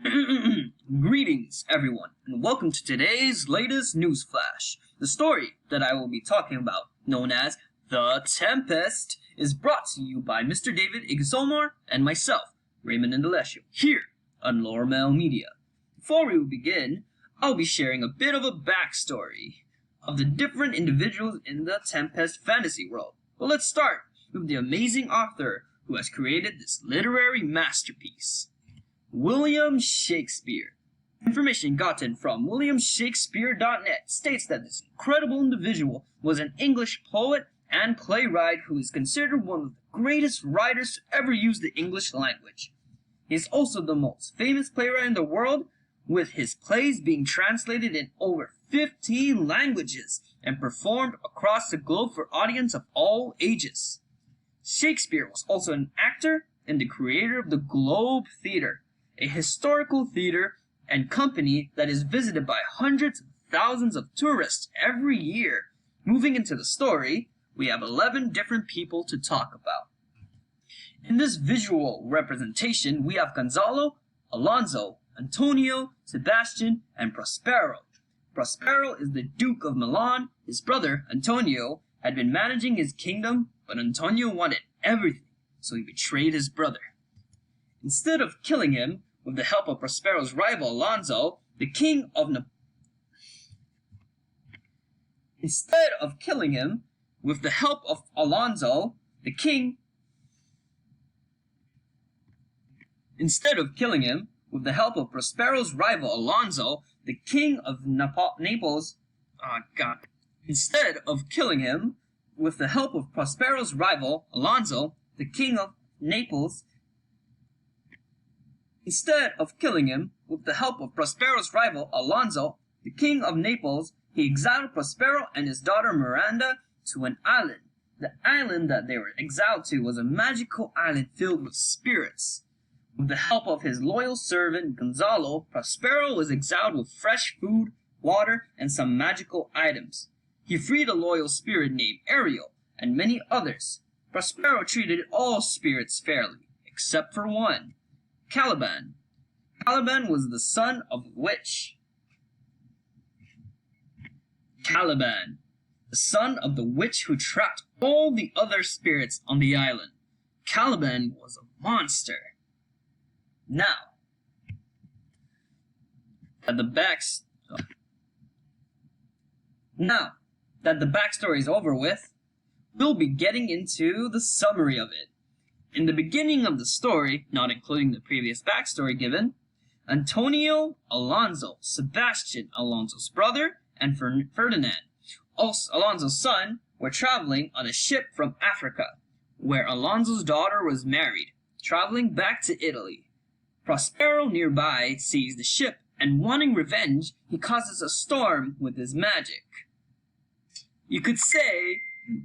Greetings, everyone, and welcome to today's latest news flash. The story that I will be talking about, known as The Tempest, is brought to you by Mr. David Ixomar and myself, Raymond Indalesio, here on Lormel Media. Before we begin, I'll be sharing a bit of a backstory of the different individuals in the Tempest fantasy world. But let's start with the amazing author who has created this literary masterpiece. William Shakespeare. Information gotten from WilliamShakespeare.net states that this incredible individual was an English poet and playwright who is considered one of the greatest writers to ever use the English language. He is also the most famous playwright in the world, with his plays being translated in over 15 languages and performed across the globe for audiences of all ages. Shakespeare was also an actor and the creator of the Globe Theatre, a historical theater and company that is visited by hundreds of thousands of tourists every year. Moving into the story, we have 11 different people to talk about. In this visual representation, we have Gonzalo, Alonso, Antonio, Sebastian, and Prospero. Prospero is the Duke of Milan. His brother, Antonio, had been managing his kingdom, but Antonio wanted everything, so he betrayed his brother. Instead of killing him, with the help of Prospero's rival Alonso, the king of Naples, he exiled Prospero and his daughter Miranda to an island. The island that they were exiled to was a magical island filled with spirits. With the help of his loyal servant Gonzalo, Prospero was exiled with fresh food, water, and some magical items. He freed a loyal spirit named Ariel and many others. Prospero treated all spirits fairly, except for one, Caliban. Caliban was the son of a witch. Caliban, the son of the witch who trapped all the other spirits on the island. Caliban was a monster. Now that the backstory is over with, we'll be getting into the summary of it. In the beginning of the story, not including the previous backstory given, Antonio, Alonso, Sebastian, Alonso's brother, and Ferdinand, Alonso's son, were traveling on a ship from Africa, where Alonso's daughter was married, traveling back to Italy. Prospero nearby sees the ship, and wanting revenge, he causes a storm with his magic. You could say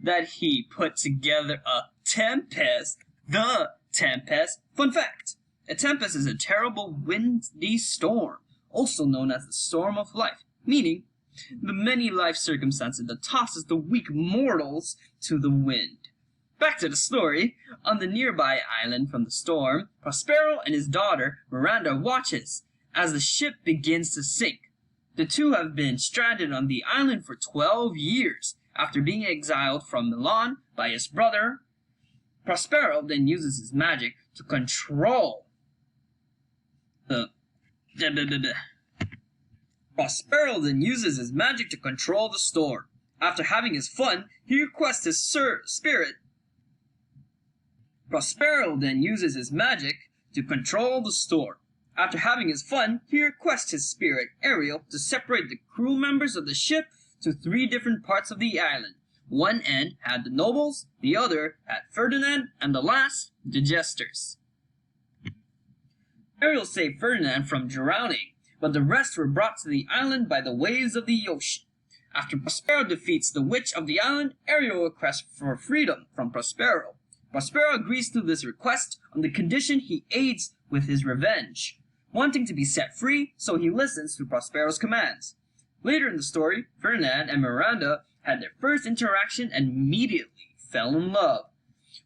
that he put together a tempest. The Tempest. Fun fact, a tempest is a terrible windy storm, also known as the storm of life, meaning the many life circumstances that tosses the weak mortals to the wind. Back to the story. On the nearby island from the storm, Prospero and his daughter Miranda watches as the ship begins to sink. The two have been stranded on the island for 12 years after being exiled from Milan by his brother. Prospero then uses his magic to control the storm. After having his fun, he requests his spirit. Prospero then uses his magic to control the storm. After having his fun, he requests his spirit, Ariel, to separate the crew members of the ship to 3 different parts of the island. One end had the nobles, the other had Ferdinand, and the last, the jesters. Ariel saved Ferdinand from drowning, but the rest were brought to the island by the waves of the ocean. After Prospero defeats the witch of the island, Ariel requests for freedom from Prospero. Prospero agrees to this request on the condition he aids with his revenge, wanting to be set free, so he listens to Prospero's commands. Later in the story, Ferdinand and Miranda had their first interaction and immediately fell in love.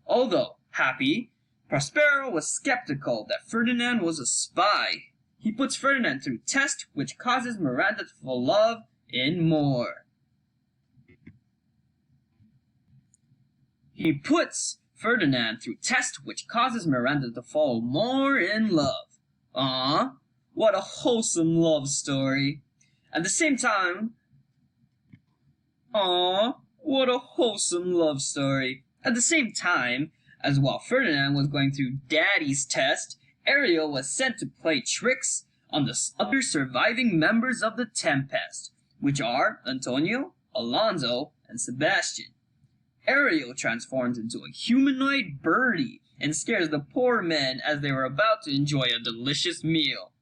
Although happy, Prospero was skeptical that Ferdinand was a spy. he puts Ferdinand through test, which causes Miranda to fall in love in more. He puts Ferdinand through test, which causes Miranda to fall more in love. Aww, what a wholesome love story. At the same time, as while Ferdinand was going through Daddy's test, Ariel was sent to play tricks on the other surviving members of the Tempest, which are Antonio, Alonso, and Sebastian. Ariel transforms into a humanoid birdie and scares the poor men as they were about to enjoy a delicious meal.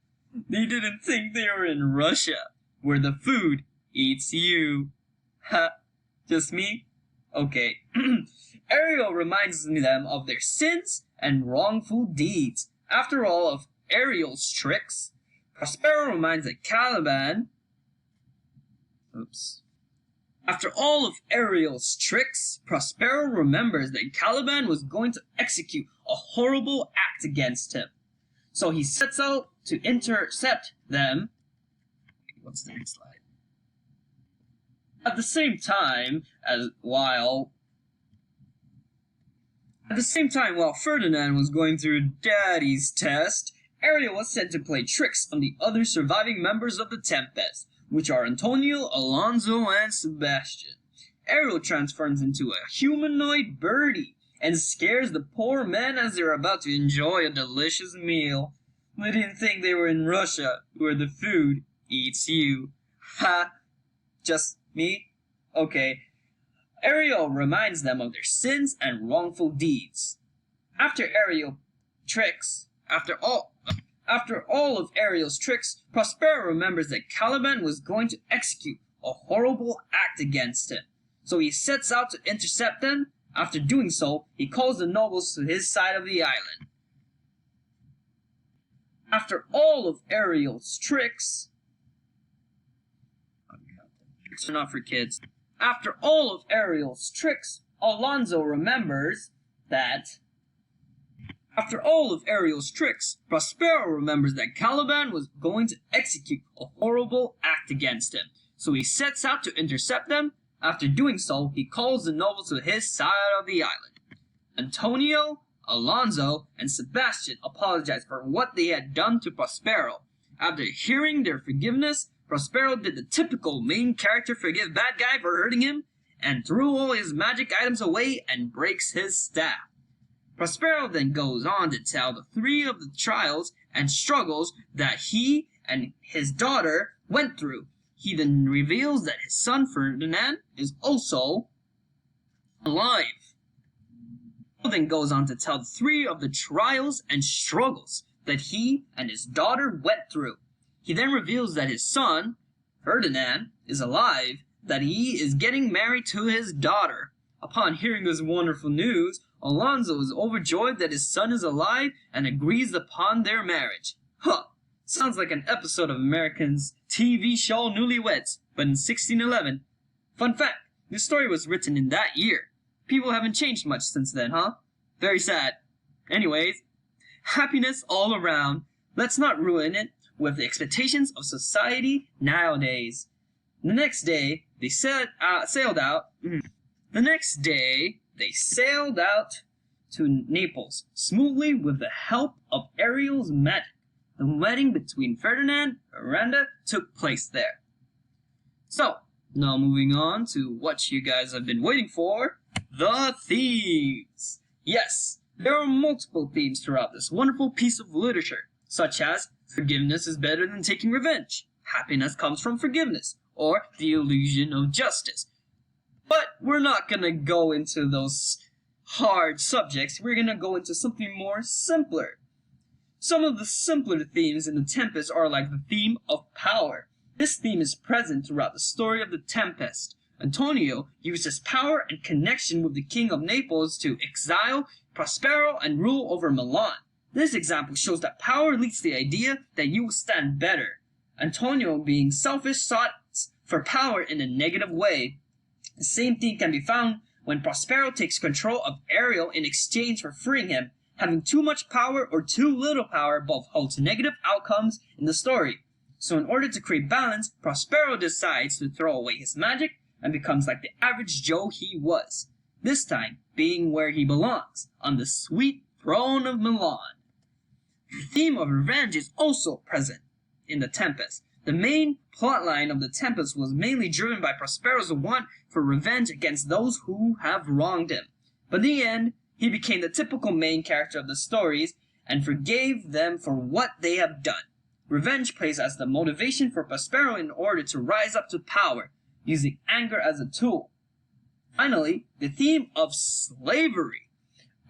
They didn't think they were in Russia, where the food eats you. Ha, just me? Okay. Ariel reminds them of their sins and wrongful deeds. After all of Ariel's tricks, Prospero reminds that Caliban... After all of Ariel's tricks, Prospero remembers that Caliban was going to execute a horrible act against him. So he sets out to intercept them. What's the next slide? At the same time, while Ferdinand was going through Daddy's test, Ariel was sent to play tricks on the other surviving members of the Tempest, which are Antonio, Alonso, and Sebastian. Ariel transforms into a humanoid birdie and scares the poor men as they're about to enjoy a delicious meal. They didn't think they were in Russia, where the food eats you. Ha! Just me? Okay. Ariel reminds them of their sins and wrongful deeds. After all of Ariel's tricks, Prospero remembers that Caliban was going to execute a horrible act against him. So he sets out to intercept them. After doing so, he calls the nobles to his side of the island. After all of Ariel's tricks... Tricks are not for kids. After all of Ariel's tricks, Alonso remembers that... After all of Ariel's tricks, Prospero remembers that Caliban was going to execute a horrible act against him. So he sets out to intercept them. After doing so, he calls the nobles to his side of the island. Antonio, Alonso, and Sebastian apologize for what they had done to Prospero. After hearing their forgiveness, Prospero did the typical main character forgive bad guy for hurting him, and threw all his magic items away and breaks his staff. Prospero then goes on to tell the three of the trials and struggles that he and his daughter went through. He then reveals that his son Ferdinand is also alive. He then goes on to tell the three of the trials and struggles that he and his daughter went through. He then reveals that his son, Ferdinand, is alive, that he is getting married to his daughter. Upon hearing this wonderful news, Alonso is overjoyed that his son is alive and agrees upon their marriage. Huh, sounds like an episode of American's TV show Newlyweds, but in 1611. Fun fact, this story was written in that year. People haven't changed much since then, huh? Very sad. Anyways, happiness all around. Let's not ruin it with the expectations of society nowadays. The next day, they sailed out to Naples, smoothly with the help of Ariel's magic. The wedding between Ferdinand and Miranda took place there. So, now moving on to what you guys have been waiting for, the themes. Yes, there are multiple themes throughout this wonderful piece of literature, such as forgiveness is better than taking revenge, happiness comes from forgiveness, or the illusion of justice. But we're not going to go into those hard subjects. We're going to go into something more simpler. Some of the simpler themes in The Tempest are like the theme of power. This theme is present throughout the story of The Tempest. Antonio uses power and connection with the King of Naples to exile Prospero and rule over Milan. This example shows that power leads to the idea that you will stand better. Antonio, being selfish, sought for power in a negative way. The same theme can be found when Prospero takes control of Ariel in exchange for freeing him, Having too much power or too little power both holds negative outcomes in the story. So in order to create balance, Prospero decides to throw away his magic and becomes like the average Joe he was, this time being where he belongs, on the sweet throne of Milan. The theme of revenge is also present in The Tempest. The main plotline of The Tempest was mainly driven by Prospero's want for revenge against those who have wronged him. But in the end, he became the typical main character of the stories and forgave them for what they have done. Revenge plays as the motivation for Prospero in order to rise up to power, using anger as a tool. Finally, the theme of slavery.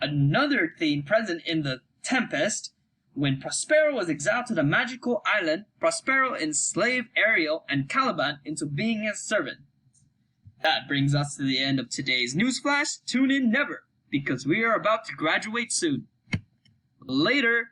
Another theme present in The Tempest. When Prospero was exiled to the magical island, Prospero enslaved Ariel and Caliban into being his servant. That brings us to the end of today's newsflash. Tune in never, because we are about to graduate soon. Later.